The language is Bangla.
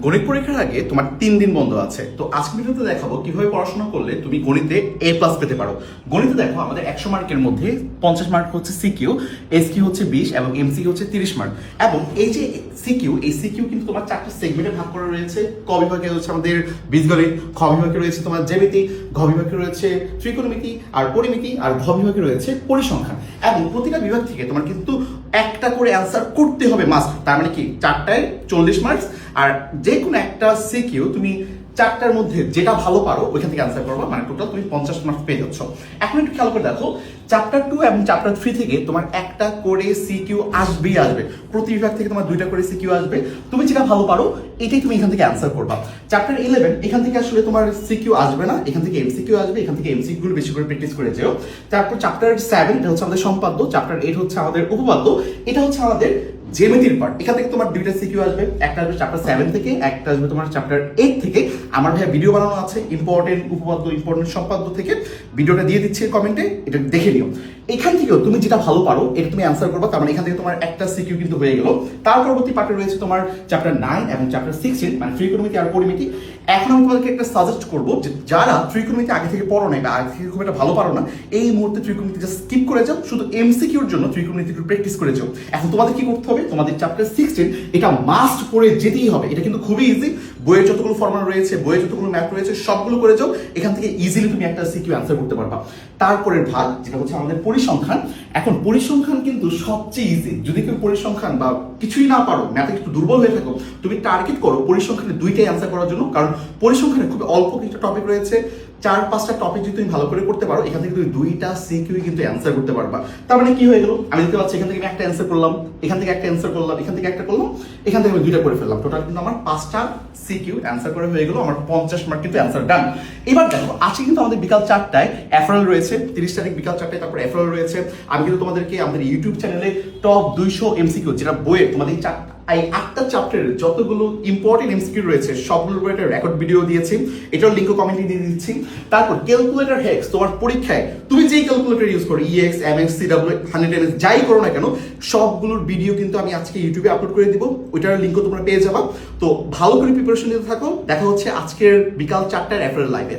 গণিত পরীক্ষার আগে তোমার 3 দিন বন্ধ আছে। তো আজকে ভিডিওতে দেখাবো কিভাবে পড়াশোনা করলে তুমি গণিতে A+ পেতে পারো। গণিতে দেখো আমাদের 100 মার্কের মধ্যে 50 মার্ক হচ্ছে সিকিউ, এসকিউ হচ্ছে 20 এবং এমসিকিউ হচ্ছে 30 মার্ক। এবং এই যে সিকিউ, এই সিকিউ কিন্তু তোমার 4টা সেগমেন্টে ভাগ করা রয়েছে। ক বিভাগে রয়েছে আমাদের বীজগণিত, খ বিভাগে রয়েছে তোমার জ্যামিতি, ঘ বিভাগে রয়েছে ত্রিকোণমিতি আর পরিমিতি, আর ঘ বিভাগে রয়েছে পরিসংখ্যান। এবং প্রতিটা বিভাগ থেকে তোমার কিন্তু একটা করে অ্যান্সার করতে হবে মাস্ট। তার মানে কি 4টায় 40 মার্কস, আর যে কোনো একটা সিকিউ তুমি 4টার মধ্যে যেটা ভালো পারো ওইখান থেকে অ্যান্সার করবা, মানে টোটাল তুমি 50 মার্কস পেয়ে যাচ্ছ। এখন একটু খেয়াল করে দেখো, চ্যাপ্টার 2 এবং চ্যাপ্টার 3 থেকে তোমার একটা করে সিকিউ আসবেই আসবে। প্রতি বিভাগ থেকে তোমার 2টা করে সিকিউ আসবে। তুমি যেটা ভালো পারো এটাই তুমি এখান থেকে অ্যান্সার করবা। চ্যাপ্টার 11 এখান থেকে আসলে তোমার সিকিউ আসবে না, এখান থেকে এমসিকিউ আসবে। এখান থেকে এমসিকিউ গুলো বেশি করে প্র্যাকটিস করে যেও। তারপর চ্যাপ্টার 7 এটা হচ্ছে আমাদের সম্পাদ্য, চ্যাপ্টার 8 হচ্ছে আমাদের উপপাদ্য, এটা হচ্ছে আমাদের জ্যামিতির পার্ট। এখান থেকে তোমার 2টা সিকিউ আসবে, একটা আসবে চ্যাপ্টার 7 থেকে, একটা আসবে তোমার চ্যাপ্টার 8 থেকে। আমার ভাইয়া ভিডিও বানানো আছে ইম্পর্টেন্ট উপপাদ্য, ইম্পর্টেন্ট সম্পাদ্য থেকে, ভিডিওটা দিয়ে দিচ্ছি কমেন্টে, এটা দেখে নিও। এখান থেকেও তুমি যেটা ভালো পারো এটা তুমি অ্যান্সার করবা। তার মানে এখান থেকে তোমার একটা সিকিউ কিন্তু হয়ে গেল। তার পরবর্তী পার্টে রয়েছে তোমার চ্যাপ্টার 9 এবং চ্যাপ্টার 16 মানে ত্রিকোণমিতি আর পরিমিতি। এখন আমি তোমাদেরকে একটা সাজেস্ট করবো যে যারা ত্রিকোণমিতি আগে থেকে পড়ো নাই বা আগে থেকে খুব একটা ভালো পারো না, এই মুহূর্তে ত্রিকোণমিতি জাস্ট স্কিপ করে যাও, শুধু এমসিকিউর জন্য ত্রিকোণমিতি একটু প্র্যাকটিস করে যাও। এখন তোমাদের কি করতে হবে, তোমাদের চ্যাপ্টার 16 এটা মাস্ট পড়ে যেতেই হবে। এটা কিন্তু খুবই ইজি, বইয়ের যতগুলো ফর্মুলা রয়েছে, বইয়ের যতগুলো ম্যাথ রয়েছে সবগুলো করে যাও। এখান থেকে ইজিলি তুমি একটা সিকিউ অ্যান্সার করতে পারবা। তারপরের ভাগ যেটা হচ্ছে আমাদের পরিসংখ্যান। এখন পরিসংখ্যান কিন্তু সবচেয়ে ইজি। যদি কেউ পরিসংখ্যান বা কিছুই না পারো, ম্যাথে একটু দুর্বল হয়ে থাকো, তুমি টার্গেট করো পরিসংখ্যানে 2টাই অ্যান্সার করার জন্য। কারণ পরিসংখ্যানে খুব অল্প কিছু টপিক রয়েছে, 4-5টা টপিক যদি তুমি ভালো করে করতে পারো, এখান থেকে তুমি 2টা সিকিউ কিন্তু অ্যান্সার করতে পারবা। তার মানে কি হয়ে গেল, আমি দেখতে পাচ্ছি এখান থেকে আমি একটা অ্যান্সার করলাম, এখান থেকে একটা অ্যান্সার করলাম, এখান থেকে একটা করলাম, এখান থেকে আমি 2টা করে ফেললাম। টোটাল কিন্তু আমার 5টা সিকিউ অ্যান্সার করে হয়ে গেল, আমার 50 মার্ক কিন্তু অ্যান্সার ডান। এবার দেখো আজকে কিন্তু আমাদের বিকাল 4টায় এফআরএল রয়েছে, 30 তারিখ বিকাল 4টায় তারপর এফআরএল রয়েছে। আমি কিন্তু তোমাদেরকে আমাদের ইউটিউব চ্যানেলে টপ 200 এমসিকিউ, যেটা বইয়ের তোমাদের এই 8টা চ্যাপ্টারের যতগুলো ইম্পর্টেন্ট এমসিকিউ রয়েছে সবগুলোর উপর একটা রেকর্ড ভিডিও দিয়েছি, এটার লিঙ্কও কমেন্টে দিয়ে দিচ্ছি। তারপর ক্যালকুলেটর হ্যাক্স, তোমার পরীক্ষায় তুমি যেই ক্যালকুলেটর ইউজ করো, ইএক্স, এমএক্স, সিডব্লিউ, 100 যাই করো না কেন, সবগুলোর ভিডিও কিন্তু আমি আজকে ইউটিউবে আপলোড করে দিব, ওইটার লিঙ্কও তোমরা পেয়ে যাবা। তো ভালো করে প্রিপারেশন নিতে থাকো। দেখা হচ্ছে আজকের বিকাল 4টার এফআরএল লাইভে।